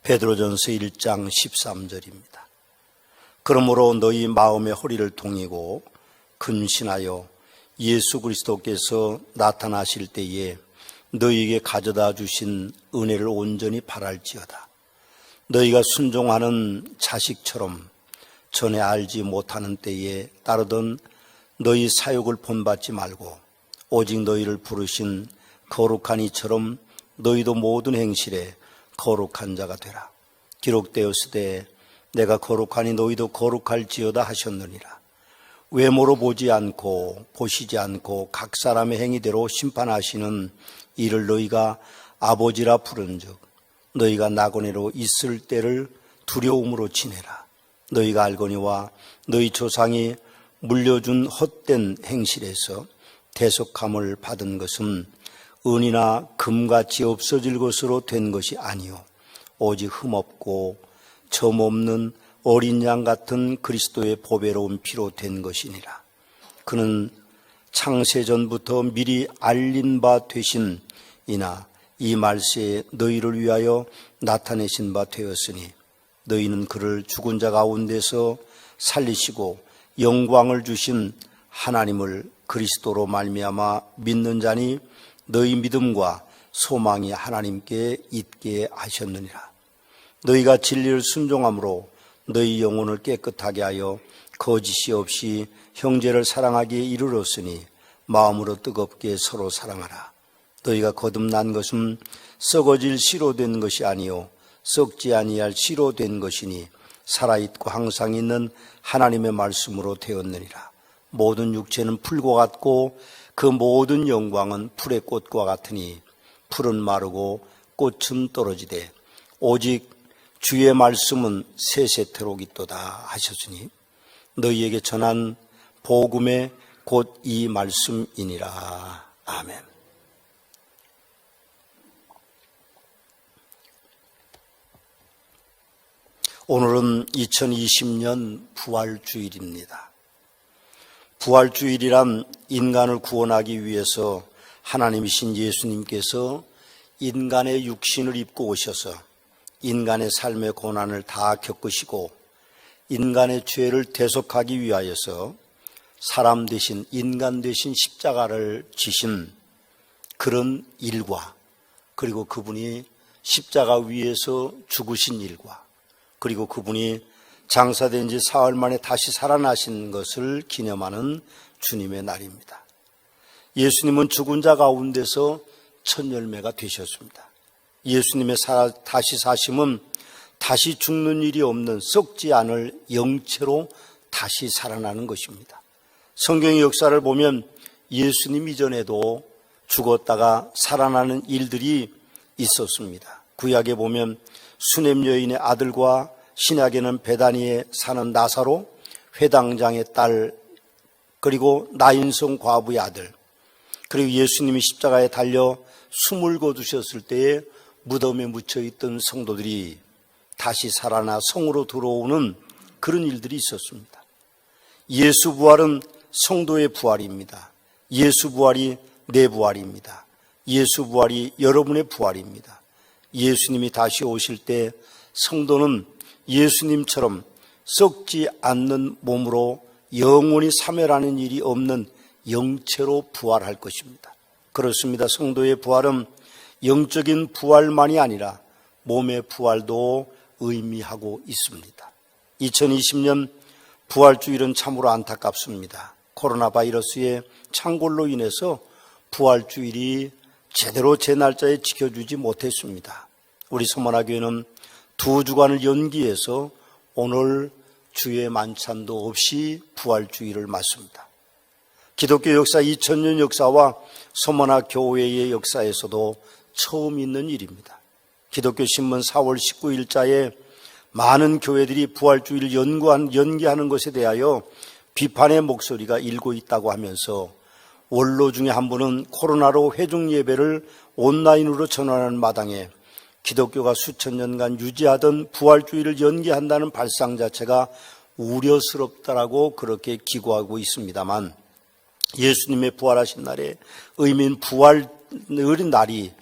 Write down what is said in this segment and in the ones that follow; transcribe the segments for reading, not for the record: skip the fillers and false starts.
베드로전서 1장 13절입니다. 그러므로 너희 마음의 허리를 동이고 근신하여 예수 그리스도께서 나타나실 때에 너희에게 가져다 주신 은혜를 온전히 바랄지어다. 너희가 순종하는 자식처럼 전에 알지 못하는 때에 따르던 너희 사욕을 본받지 말고 오직 너희를 부르신 거룩한 이처럼 너희도 모든 행실에 거룩한 자가 되라. 기록되었으되 내가 거룩하니 너희도 거룩할지어다 하셨느니라. 외모로 보지 않고 보시지 않고 각 사람의 행위대로 심판하시는 이를 너희가 아버지라 부른즉 너희가 나그네로 있을 때를 두려움으로 지내라. 너희가 알거니와 너희 조상이 물려준 헛된 행실에서 대속함을 받은 것은 은이나 금같이 없어질 것으로 된 것이 아니요 오직 흠없고 점없는 어린 양 같은 그리스도의 보배로운 피로 된 것이니라. 그는 창세전부터 미리 알린 바 되신 이나 이 말세에 너희를 위하여 나타내신 바 되었으니 너희는 그를 죽은 자 가운데서 살리시고 영광을 주신 하나님을 그리스도로 말미암아 믿는 자니 너희 믿음과 소망이 하나님께 있게 하셨느니라. 너희가 진리를 순종함으로 너희 영혼을 깨끗하게 하여 거짓이 없이 형제를 사랑하기에 이르렀으니 마음으로 뜨겁게 서로 사랑하라. 너희가 거듭난 것은 썩어질 씨로 된 것이 아니요 썩지 아니할 씨로 된 것이니 살아있고 항상 있는 하나님의 말씀으로 되었느니라. 모든 육체는 풀과 같고 그 모든 영광은 풀의 꽃과 같으니 풀은 마르고 꽃은 떨어지되 오직 주의 말씀은 세세토록 있도다 하셨으니 너희에게 전한 복음의 곧 이 말씀이니라. 아멘. 오늘은 2020년 부활주일입니다. 부활주일이란 인간을 구원하기 위해서 하나님이신 예수님께서 인간의 육신을 입고 오셔서 인간의 삶의 고난을 다 겪으시고 인간의 죄를 대속하기 위하여서 사람 대신 인간 대신 십자가를 지신 그런 일과 그리고 그분이 십자가 위에서 죽으신 일과 그리고 그분이 장사된 지 사흘 만에 다시 살아나신 것을 기념하는 주님의 날입니다. 예수님은 죽은 자 가운데서 첫 열매가 되셨습니다. 예수님의 다시 사심은 다시 죽는 일이 없는 썩지 않을 영체로 다시 살아나는 것입니다. 성경의 역사를 보면 예수님 이전에도 죽었다가 살아나는 일들이 있었습니다. 구약에 보면 수넴 여인의 아들과 신약에는 베다니에 사는 나사로, 회당장의 딸, 그리고 나인성 과부의 아들, 그리고 예수님이 십자가에 달려 숨을 거두셨을 때에 무덤에 묻혀있던 성도들이 다시 살아나 성으로 들어오는 그런 일들이 있었습니다. 예수 부활은 성도의 부활입니다. 예수 부활이 내 부활입니다. 예수 부활이 여러분의 부활입니다. 예수님이 다시 오실 때 성도는 예수님처럼 썩지 않는 몸으로 영원히 사멸하는 일이 없는 영체로 부활할 것입니다. 그렇습니다. 성도의 부활은 영적인 부활만이 아니라 몸의 부활도 의미하고 있습니다. 2020년 부활주일은 참으로 안타깝습니다. 코로나 바이러스의 창궐로 인해서 부활주일이 제대로 제 날짜에 지켜주지 못했습니다. 우리 서머나교회는 2주간을 연기해서 오늘 주의 만찬도 없이 부활주일을 맞습니다. 기독교 역사 2000년 역사와 서머나 교회의 역사에서도 처음 있는 일입니다. 기독교 신문 4월 19일자에 많은 교회들이 부활주일을 연기하는 것에 대하여 비판의 목소리가 일고 있다고 하면서 원로 중에 한 분은 코로나로 회중 예배를 온라인으로 전환하는 마당에 기독교가 수천 년간 유지하던 부활주의를 연기한다는 발상 자체가 우려스럽다라고 그렇게 기고하고 있습니다만, 예수님의 부활하신 날에 의미인 부활의 날이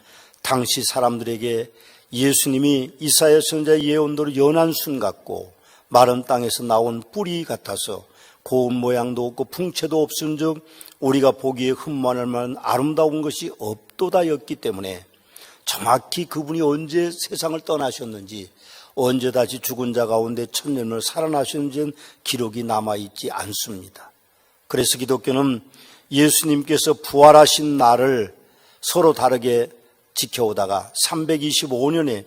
당시 사람들에게 예수님이 이사야 선지자의 예언대로 연한 순 같고 마른 땅에서 나온 뿌리 같아서 고운 모양도 없고 풍채도 없은즉 우리가 보기에 흠만할 만한 아름다운 것이 없도다였기 때문에 정확히 그분이 언제 세상을 떠나셨는지, 언제 다시 죽은 자 가운데 천년을 살아나셨는지는 기록이 남아있지 않습니다. 그래서 기독교는 예수님께서 부활하신 날을 서로 다르게 지켜오다가 325년에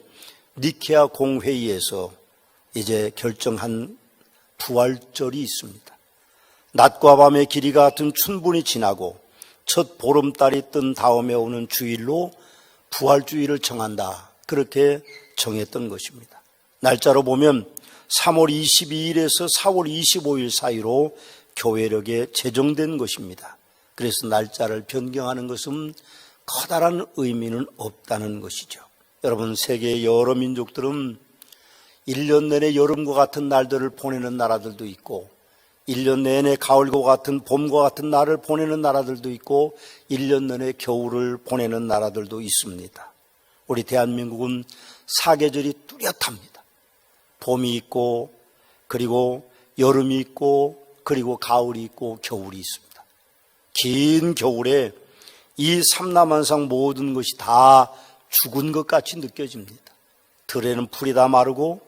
니케아 공회의에서 이제 결정한 부활절이 있습니다. 낮과 밤의 길이가 같은 춘분이 지나고 첫 보름달이 뜬 다음에 오는 주일로 부활주의를 정한다. 그렇게 정했던 것입니다. 날짜로 보면 3월 22일에서 4월 25일 사이로 교회력에 제정된 것입니다. 그래서 날짜를 변경하는 것은 커다란 의미는 없다는 것이죠. 여러분, 세계의 여러 민족들은 1년 내내 여름과 같은 날들을 보내는 나라들도 있고 1년 내내 가을과 같은 봄과 같은 날을 보내는 나라들도 있고 1년 내내 겨울을 보내는 나라들도 있습니다. 우리 대한민국은 사계절이 뚜렷합니다. 봄이 있고 그리고 여름이 있고 그리고 가을이 있고 겨울이 있습니다. 긴 겨울에 이 삼남한상 모든 것이 다 죽은 것 같이 느껴집니다. 들에는 풀이 다 마르고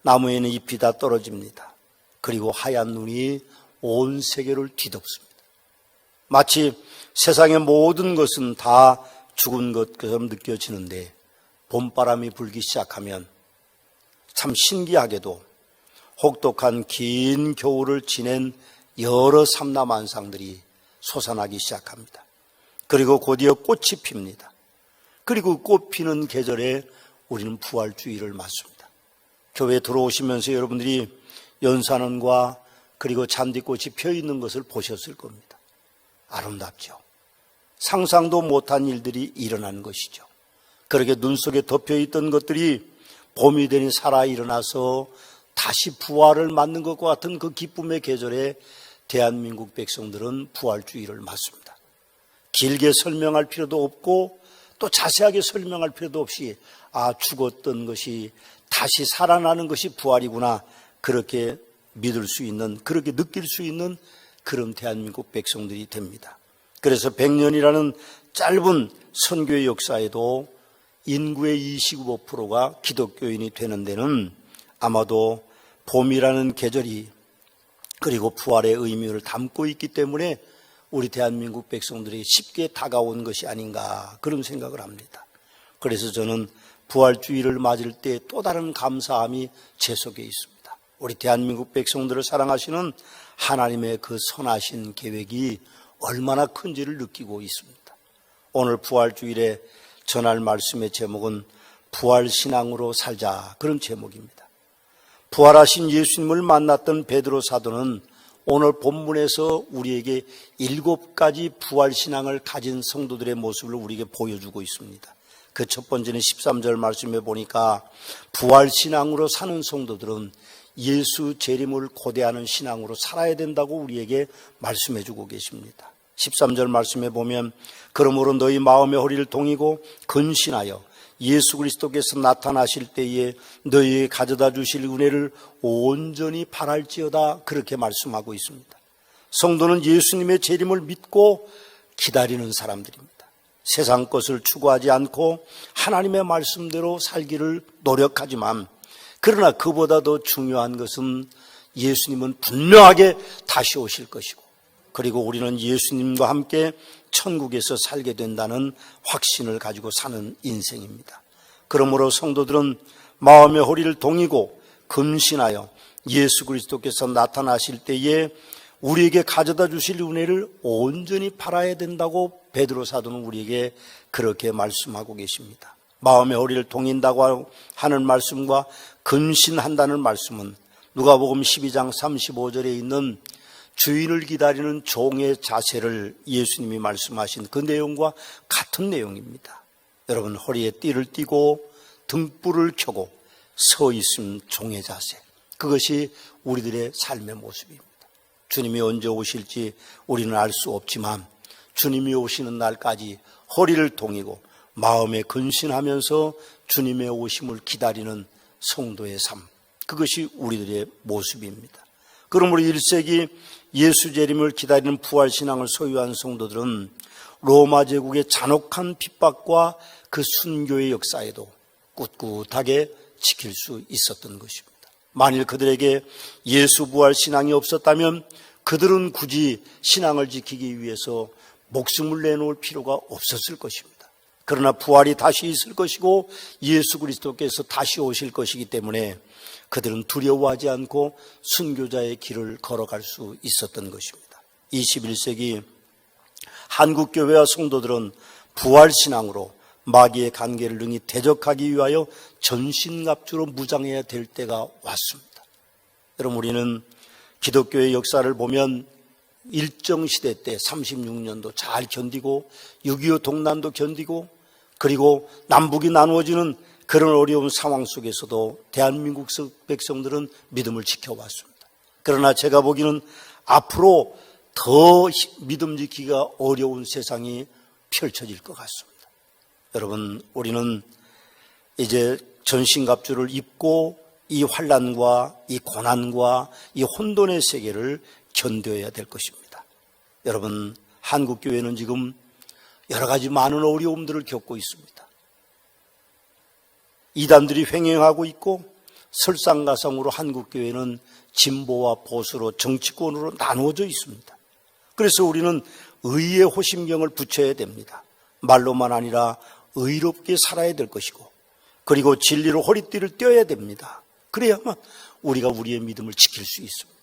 나무에는 잎이 다 떨어집니다. 그리고 하얀 눈이 온 세계를 뒤덮습니다. 마치 세상의 모든 것은 다 죽은 것처럼 느껴지는데 봄바람이 불기 시작하면 참 신기하게도 혹독한 긴 겨울을 지낸 여러 삼남한상들이 솟아나기 시작합니다. 그리고 곧이어 꽃이 핍니다. 그리고 꽃 피는 계절에 우리는 부활주의를 맞습니다. 교회에 들어오시면서 여러분들이 연산원과 그리고 잔디꽃이 펴 있는 것을 보셨을 겁니다. 아름답죠. 상상도 못한 일들이 일어난 것이죠. 그렇게 눈 속에 덮여 있던 것들이 봄이 되니 살아 일어나서 다시 부활을 맞는 것과 같은 그 기쁨의 계절에 대한민국 백성들은 부활주의를 맞습니다. 길게 설명할 필요도 없고 또 자세하게 설명할 필요도 없이 죽었던 것이 다시 살아나는 것이 부활이구나, 그렇게 믿을 수 있는, 그렇게 느낄 수 있는 그런 대한민국 백성들이 됩니다. 그래서 100년이라는 짧은 선교의 역사에도 인구의 25%가 기독교인이 되는 데는 아마도 봄이라는 계절이 그리고 부활의 의미를 담고 있기 때문에 우리 대한민국 백성들이 쉽게 다가온 것이 아닌가, 그런 생각을 합니다. 그래서 저는 부활주의를 맞을 때 또 다른 감사함이 제 속에 있습니다. 우리 대한민국 백성들을 사랑하시는 하나님의 그 선하신 계획이 얼마나 큰지를 느끼고 있습니다. 오늘 부활주일에 전할 말씀의 제목은 부활신앙으로 살자, 그런 제목입니다. 부활하신 예수님을 만났던 베드로 사도는 오늘 본문에서 우리에게 7가지 부활신앙을 가진 성도들의 모습을 우리에게 보여주고 있습니다. 그 첫 번째는 13절 말씀에 보니까 부활신앙으로 사는 성도들은 예수 재림을 고대하는 신앙으로 살아야 된다고 우리에게 말씀해 주고 계십니다. 13절 말씀에 보면 그러므로 너희 마음의 허리를 동이고 근신하여 예수 그리스도께서 나타나실 때에 너희에게 가져다 주실 은혜를 온전히 바랄지어다, 그렇게 말씀하고 있습니다. 성도는 예수님의 재림을 믿고 기다리는 사람들입니다. 세상 것을 추구하지 않고 하나님의 말씀대로 살기를 노력하지만, 그러나 그보다 더 중요한 것은 예수님은 분명하게 다시 오실 것이고, 그리고 우리는 예수님과 함께 천국에서 살게 된다는 확신을 가지고 사는 인생입니다. 그러므로 성도들은 마음의 허리를 동이고 근신하여 예수 그리스도께서 나타나실 때에 우리에게 가져다 주실 은혜를 온전히 바라야 된다고 베드로 사도는 우리에게 그렇게 말씀하고 계십니다. 마음의 허리를 동인다고 하는 말씀과 근신한다는 말씀은 누가복음 12장 35절에 있는 주인을 기다리는 종의 자세를 예수님이 말씀하신 그 내용과 같은 내용입니다. 여러분, 허리에 띠를 띠고 등불을 켜고 서 있음 종의 자세, 그것이 우리들의 삶의 모습입니다. 주님이 언제 오실지 우리는 알 수 없지만 주님이 오시는 날까지 허리를 동이고 마음에 근신하면서 주님의 오심을 기다리는 성도의 삶, 그것이 우리들의 모습입니다. 그러므로 1세기 예수 재림을 기다리는 부활신앙을 소유한 성도들은 로마 제국의 잔혹한 핍박과 그 순교의 역사에도 꿋꿋하게 지킬 수 있었던 것입니다. 만일 그들에게 예수 부활 신앙이 없었다면 그들은 굳이 신앙을 지키기 위해서 목숨을 내놓을 필요가 없었을 것입니다. 그러나 부활이 다시 있을 것이고 예수 그리스도께서 다시 오실 것이기 때문에 그들은 두려워하지 않고 순교자의 길을 걸어갈 수 있었던 것입니다. 21세기 한국교회와 성도들은 부활신앙으로 마귀의 관계를 능히 대적하기 위하여 전신갑주로 무장해야 될 때가 왔습니다. 여러분, 우리는 기독교의 역사를 보면 일정시대 때 36년도 잘 견디고 6.25 동란도 견디고 그리고 남북이 나누어지는 그런 어려운 상황 속에서도 대한민국 백성들은 믿음을 지켜왔습니다. 그러나 제가 보기에는 앞으로 더 믿음 지키기가 어려운 세상이 펼쳐질 것 같습니다. 여러분, 우리는 이제 전신갑주를 입고 이 환난과 이 고난과 이 혼돈의 세계를 견뎌야 될 것입니다. 여러분, 한국교회는 지금 여러 가지 많은 어려움들을 겪고 있습니다. 이단들이 횡행하고 있고 설상가상으로 한국교회는 진보와 보수로 정치권으로 나누어져 있습니다. 그래서 우리는 의의 호심경을 붙여야 됩니다. 말로만 아니라 의롭게 살아야 될 것이고 그리고 진리로 허리띠를 떼어야 됩니다. 그래야만 우리가 우리의 믿음을 지킬 수 있습니다.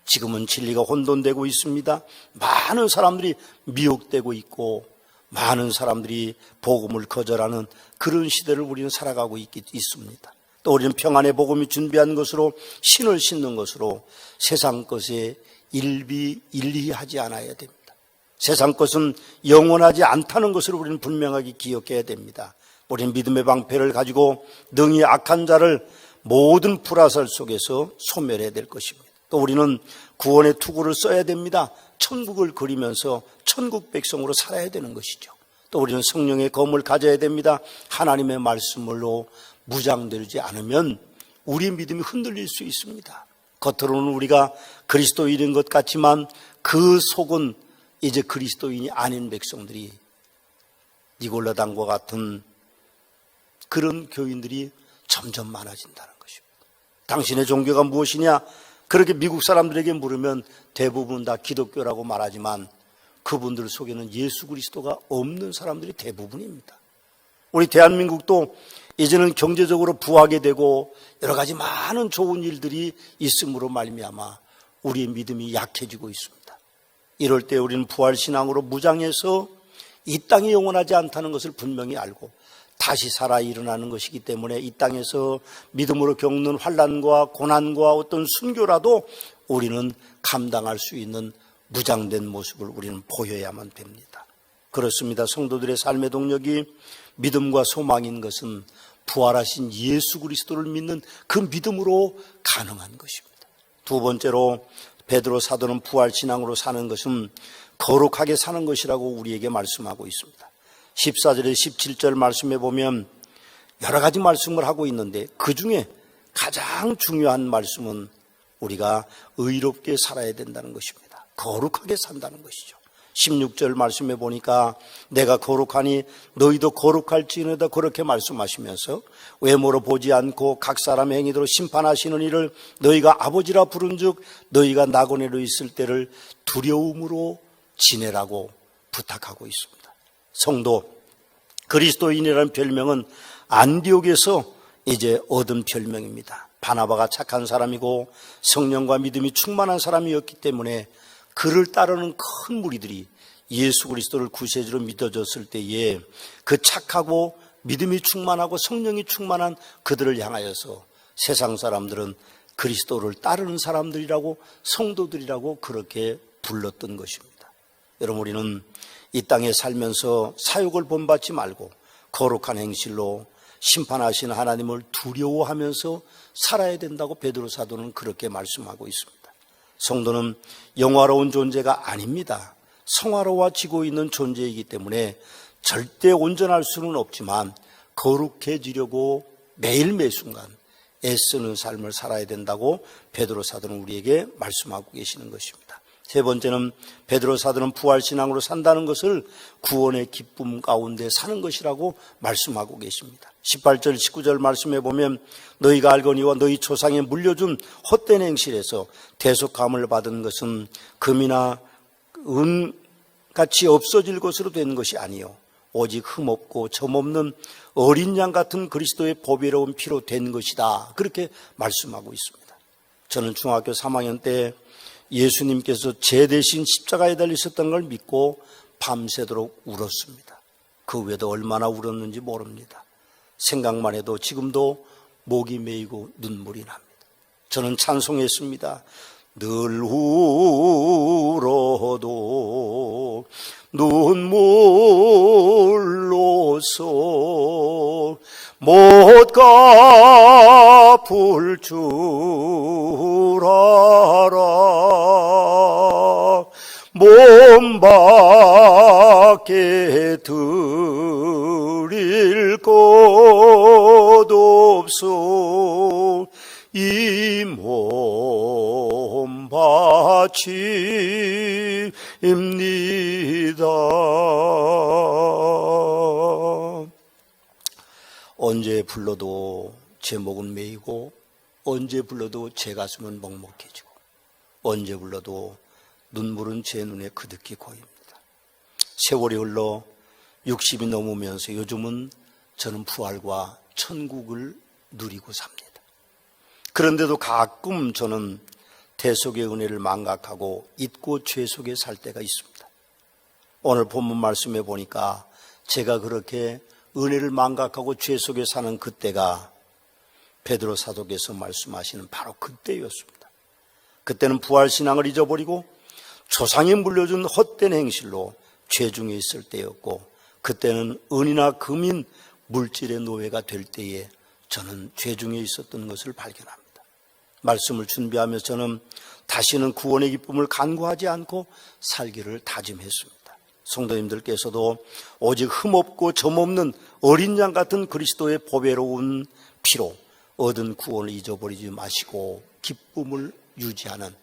지금은 진리가 혼돈되고 있습니다. 많은 사람들이 미혹되고 있고 많은 사람들이 복음을 거절하는 그런 시대를 우리는 살아가고 있습니다. 또 우리는 평안의 복음이 준비한 것으로 신을 신는 것으로 세상 것에 일비일리하지 않아야 됩니다. 세상 것은 영원하지 않다는 것을 우리는 분명하게 기억해야 됩니다. 우리는 믿음의 방패를 가지고 능히 악한 자를 모든 불화살 속에서 소멸해야 될 것입니다. 또 우리는 구원의 투구를 써야 됩니다. 천국을 그리면서 천국 백성으로 살아야 되는 것이죠. 또 우리는 성령의 검을 가져야 됩니다. 하나님의 말씀으로 무장되지 않으면 우리 믿음이 흔들릴 수 있습니다. 겉으로는 우리가 그리스도인인 것 같지만 그 속은 이제 그리스도인이 아닌 백성들이 니골라당과 같은 그런 교인들이 점점 많아진다는 것입니다. 당신의 종교가 무엇이냐? 그렇게 미국 사람들에게 물으면 대부분 다 기독교라고 말하지만 그분들 속에는 예수 그리스도가 없는 사람들이 대부분입니다. 우리 대한민국도 이제는 경제적으로 부하게 되고 여러 가지 많은 좋은 일들이 있음으로 말미암아 우리의 믿음이 약해지고 있습니다. 이럴 때 우리는 부활신앙으로 무장해서 이 땅이 영원하지 않다는 것을 분명히 알고 다시 살아 일어나는 것이기 때문에 이 땅에서 믿음으로 겪는 환난과 고난과 어떤 순교라도 우리는 감당할 수 있는 무장된 모습을 우리는 보여야만 됩니다. 그렇습니다. 성도들의 삶의 동력이 믿음과 소망인 것은 부활하신 예수 그리스도를 믿는 그 믿음으로 가능한 것입니다. 두 번째로 베드로 사도는 부활신앙으로 사는 것은 거룩하게 사는 것이라고 우리에게 말씀하고 있습니다. 14절에 17절 말씀에 보면 여러 가지 말씀을 하고 있는데 그 중에 가장 중요한 말씀은 우리가 의롭게 살아야 된다는 것입니다. 거룩하게 산다는 것이죠. 16절 말씀에 보니까 내가 거룩하니 너희도 거룩할지니라 그렇게 말씀하시면서 외모로 보지 않고 각 사람 행위대로 심판하시는 이를 너희가 아버지라 부른즉 너희가 나그네로 있을 때를 두려움으로 지내라고 부탁하고 있습니다. 성도, 그리스도인이라는 별명은 안디옥에서 이제 얻은 별명입니다. 바나바가 착한 사람이고 성령과 믿음이 충만한 사람이었기 때문에 그를 따르는 큰 무리들이 예수 그리스도를 구세주로 믿어졌을 때에 그 착하고 믿음이 충만하고 성령이 충만한 그들을 향하여서 세상 사람들은 그리스도를 따르는 사람들이라고 성도들이라고 그렇게 불렀던 것입니다. 여러분, 우리는 이 땅에 살면서 사욕을 본받지 말고 거룩한 행실로 심판하시는 하나님을 두려워하면서 살아야 된다고 베드로 사도는 그렇게 말씀하고 있습니다. 성도는 영화로운 존재가 아닙니다. 성화로워지고 있는 존재이기 때문에 절대 온전할 수는 없지만 거룩해지려고 매일 매순간 애쓰는 삶을 살아야 된다고 베드로 사도는 우리에게 말씀하고 계시는 것입니다. 세 번째는 베드로 사도는 부활신앙으로 산다는 것을 구원의 기쁨 가운데 사는 것이라고 말씀하고 계십니다. 18절 19절 말씀에 보면 너희가 알거니와 너희 조상에 물려준 헛된 행실에서 대속함을 받은 것은 금이나 은같이 없어질 것으로 된 것이 아니요 오직 흠없고 점없는 어린 양 같은 그리스도의 보배로운 피로 된 것이다. 그렇게 말씀하고 있습니다. 저는 중학교 3학년 때 예수님께서 제 대신 십자가에 달리셨던 걸 믿고 밤새도록 울었습니다. 그 외에도 얼마나 울었는지 모릅니다. 생각만 해도 지금도 목이 메이고 눈물이 납니다. 저는 찬송했습니다. 늘 울어도 눈물로서 못 갚을 줄 알아 몸 밖에 드릴 것 없어 이 몸 바칩니다. 언제 불러도 제 목은 메이고 언제 불러도 제 가슴은 먹먹해지고 언제 불러도 눈물은 제 눈에 그득히 고입니다. 세월이 흘러 60이 넘으면서 요즘은 저는 부활과 천국을 누리고 삽니다. 그런데도 가끔 저는 대속의 은혜를 망각하고 잊고 죄 속에 살 때가 있습니다. 오늘 본문 말씀에 보니까 제가 그렇게 은혜를 망각하고 죄 속에 사는 그때가 베드로 사도께서 말씀하시는 바로 그때였습니다. 그때는 부활신앙을 잊어버리고 조상이 물려준 헛된 행실로 죄 중에 있을 때였고 그때는 은이나 금인 물질의 노예가 될 때에 저는 죄 중에 있었던 것을 발견합니다. 말씀을 준비하면서 저는 다시는 구원의 기쁨을 간구하지 않고 살기를 다짐했습니다. 성도님들께서도 오직 흠없고 점없는 어린 양 같은 그리스도의 보배로운 피로 얻은 구원을 잊어버리지 마시고 기쁨을 유지하는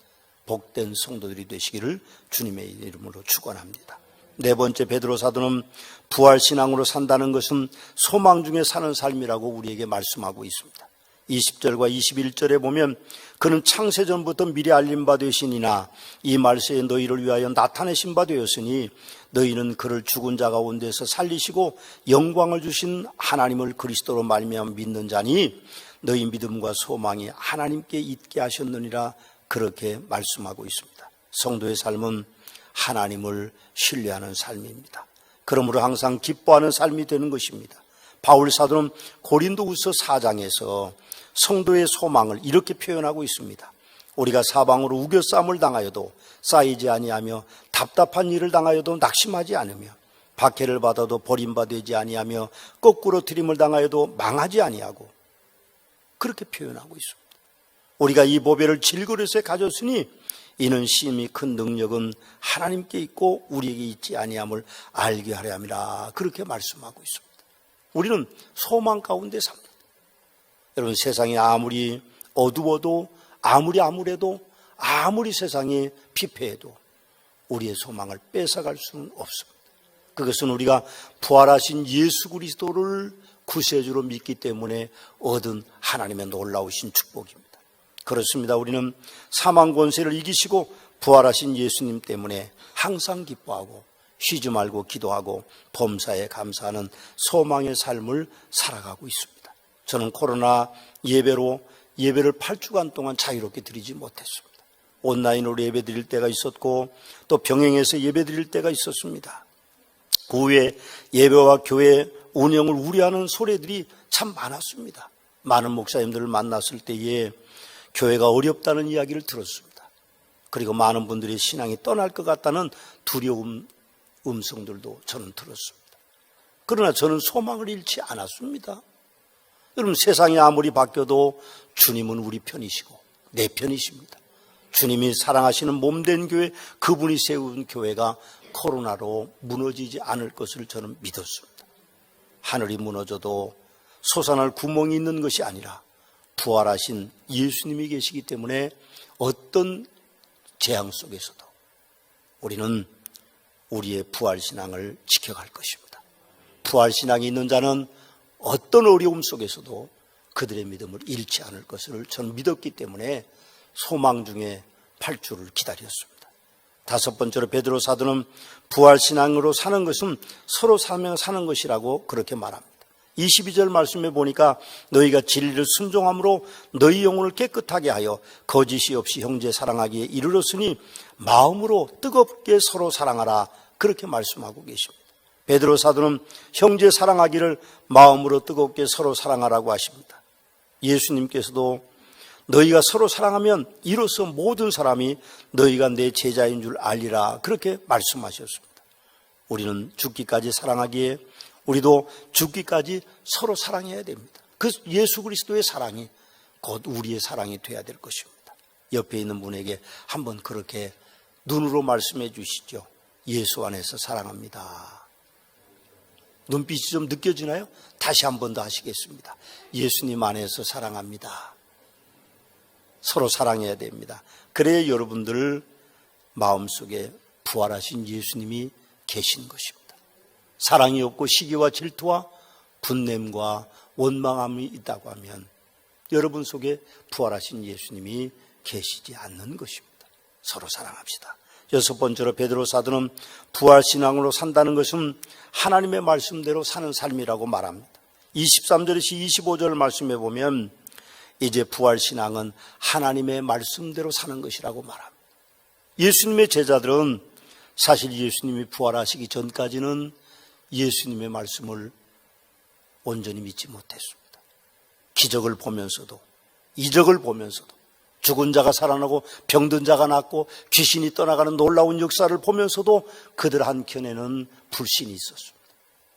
복된 성도들이 되시기를 주님의 이름으로 축원합니다. 네 번째, 베드로 사도는 부활신앙으로 산다는 것은 소망 중에 사는 삶이라고 우리에게 말씀하고 있습니다. 20절과 21절에 보면 그는 창세전부터 미리 알린 바 되시니나 이 말세에 너희를 위하여 나타내신 바 되었으니 너희는 그를 죽은 자 가운데서 살리시고 영광을 주신 하나님을 그리스도로 말미암아 믿는 자니 너희 믿음과 소망이 하나님께 있게 하셨느니라 그렇게 말씀하고 있습니다. 성도의 삶은 하나님을 신뢰하는 삶입니다. 그러므로 항상 기뻐하는 삶이 되는 것입니다. 바울 사도는 고린도후서 4장에서 성도의 소망을 이렇게 표현하고 있습니다. 우리가 사방으로 우겨싸움을 당하여도 쌓이지 아니하며 답답한 일을 당하여도 낙심하지 않으며 박해를 받아도 버림받지 아니하며 거꾸로 트림을 당하여도 망하지 아니하고 그렇게 표현하고 있습니다. 우리가 이 보배를 질그릇에 가졌으니 이는 심히 큰 능력은 하나님께 있고 우리에게 있지 아니함을 알게 하려 함이라 그렇게 말씀하고 있습니다. 우리는 소망 가운데 삽니다. 여러분, 세상이 아무리 어두워도 아무래도 아무리 세상이 피폐해도 우리의 소망을 뺏어갈 수는 없습니다. 그것은 우리가 부활하신 예수 그리스도를 구세주로 믿기 때문에 얻은 하나님의 놀라우신 축복입니다. 그렇습니다. 우리는 사망 권세를 이기시고 부활하신 예수님 때문에 항상 기뻐하고 쉬지 말고 기도하고 범사에 감사하는 소망의 삶을 살아가고 있습니다. 저는 코로나 예배로 예배를 8주간 동안 자유롭게 드리지 못했습니다. 온라인으로 예배 드릴 때가 있었고 또 병행해서 예배 드릴 때가 있었습니다. 그 후에 예배와 교회 운영을 우려하는 소리들이 참 많았습니다. 많은 목사님들을 만났을 때에 교회가 어렵다는 이야기를 들었습니다. 그리고 많은 분들이 신앙이 떠날 것 같다는 두려움 음성들도 저는 들었습니다. 그러나 저는 소망을 잃지 않았습니다. 여러분, 세상이 아무리 바뀌어도 주님은 우리 편이시고 내 편이십니다. 주님이 사랑하시는 몸된 교회, 그분이 세운 교회가 코로나로 무너지지 않을 것을 저는 믿었습니다. 하늘이 무너져도 솟아날 구멍이 있는 것이 아니라 부활하신 예수님이 계시기 때문에 어떤 재앙 속에서도 우리는 우리의 부활신앙을 지켜갈 것입니다. 부활신앙이 있는 자는 어떤 어려움 속에서도 그들의 믿음을 잃지 않을 것을 저는 믿었기 때문에 소망 중에 8주를 기다렸습니다. 다섯 번째로 베드로 사도는 부활신앙으로 사는 것은 서로 사는 것이라고 그렇게 말합니다. 22절 말씀에 보니까 너희가 진리를 순종함으로 너희 영혼을 깨끗하게 하여 거짓이 없이 형제 사랑하기에 이르렀으니 마음으로 뜨겁게 서로 사랑하라, 그렇게 말씀하고 계십니다. 베드로 사도는 형제 사랑하기를 마음으로 뜨겁게 서로 사랑하라고 하십니다. 예수님께서도 너희가 서로 사랑하면 이로써 모든 사람이 너희가 내 제자인 줄 알리라, 그렇게 말씀하셨습니다. 우리는 죽기까지 사랑하기에 우리도 죽기까지 서로 사랑해야 됩니다. 그 예수 그리스도의 사랑이 곧 우리의 사랑이 돼야 될 것입니다. 옆에 있는 분에게 한번 그렇게 눈으로 말씀해 주시죠. 예수 안에서 사랑합니다. 눈빛이 좀 느껴지나요? 다시 한 번 더 하시겠습니다. 예수님 안에서 사랑합니다. 서로 사랑해야 됩니다. 그래야 여러분들 마음속에 부활하신 예수님이 계신 것입니다. 사랑이 없고 시기와 질투와 분냄과 원망함이 있다고 하면 여러분 속에 부활하신 예수님이 계시지 않는 것입니다. 서로 사랑합시다. 여섯 번째로 베드로 사도는 부활신앙으로 산다는 것은 하나님의 말씀대로 사는 삶이라고 말합니다. 23절에서 25절 말씀해 보면 이제 부활신앙은 하나님의 말씀대로 사는 것이라고 말합니다. 예수님의 제자들은 사실 예수님이 부활하시기 전까지는 예수님의 말씀을 온전히 믿지 못했습니다. 기적을 보면서도, 이적을 보면서도, 죽은 자가 살아나고 병든 자가 낫고 귀신이 떠나가는 놀라운 역사를 보면서도 그들 한켠에는 불신이 있었습니다.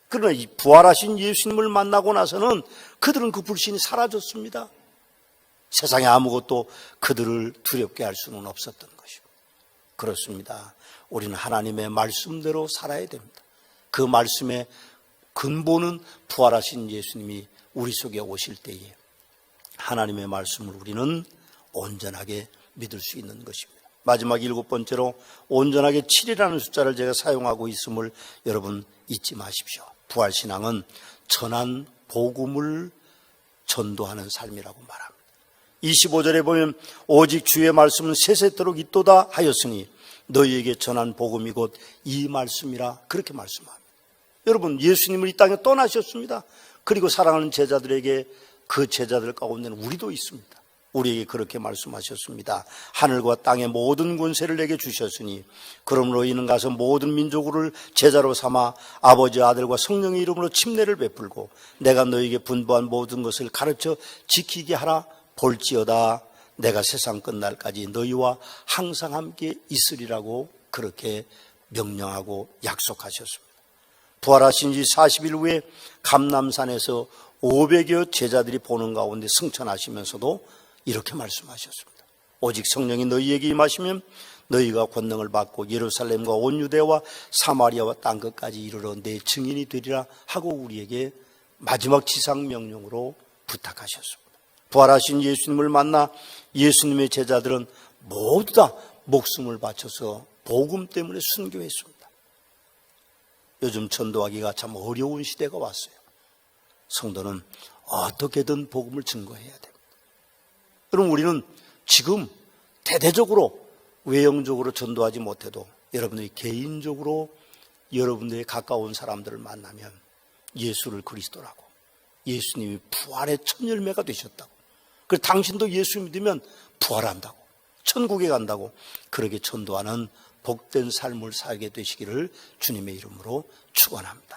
그러나 이 부활하신 예수님을 만나고 나서는 그들은 그 불신이 사라졌습니다. 세상에 아무것도 그들을 두렵게 할 수는 없었던 것입니다. 그렇습니다. 우리는 하나님의 말씀대로 살아야 됩니다. 그 말씀의 근본은 부활하신 예수님이 우리 속에 오실 때에 하나님의 말씀을 우리는 온전하게 믿을 수 있는 것입니다. 마지막 일곱 번째로 온전하게 7이라는 숫자를 제가 사용하고 있음을 여러분 잊지 마십시오. 부활신앙은 전한 복음을 전도하는 삶이라고 말합니다. 25절에 보면 오직 주의 말씀은 세세토록 있도다 하였으니 너희에게 전한 복음이 곧 이 말씀이라, 그렇게 말씀합니다. 여러분, 예수님을 이 땅에 떠나셨습니다. 그리고 사랑하는 제자들에게 그 제자들 가운데는 우리도 있습니다. 우리에게 그렇게 말씀하셨습니다. 하늘과 땅의 모든 권세를 내게 주셨으니 그러므로 이는 가서 모든 민족을 제자로 삼아 아버지 아들과 성령의 이름으로 침례를 베풀고 내가 너희에게 분부한 모든 것을 가르쳐 지키게 하라. 볼지어다 내가 세상 끝날까지 너희와 항상 함께 있으리라고 그렇게 명령하고 약속하셨습니다. 부활하신 지 40일 후에 감람산에서 500여 제자들이 보는 가운데 승천하시면서도 이렇게 말씀하셨습니다. 오직 성령이 너희에게 임하시면 너희가 권능을 받고 예루살렘과 온 유대와 사마리아와 땅끝까지 이르러 내 증인이 되리라 하고 우리에게 마지막 지상 명령으로 부탁하셨습니다. 부활하신 예수님을 만나 예수님의 제자들은 모두 다 목숨을 바쳐서 복음 때문에 순교했습니다. 요즘 전도하기가 참 어려운 시대가 왔어요. 성도는 어떻게든 복음을 증거해야 됩니다. 그럼 우리는 지금 대대적으로 외형적으로 전도하지 못해도 여러분들이 개인적으로 여러분들의 가까운 사람들을 만나면 예수를 그리스도라고, 예수님이 부활의 첫 열매가 되셨다고, 그래서 당신도 예수 믿으면 부활한다고, 천국에 간다고, 그렇게 전도하는 복된 삶을 살게 되시기를 주님의 이름으로 축원합니다.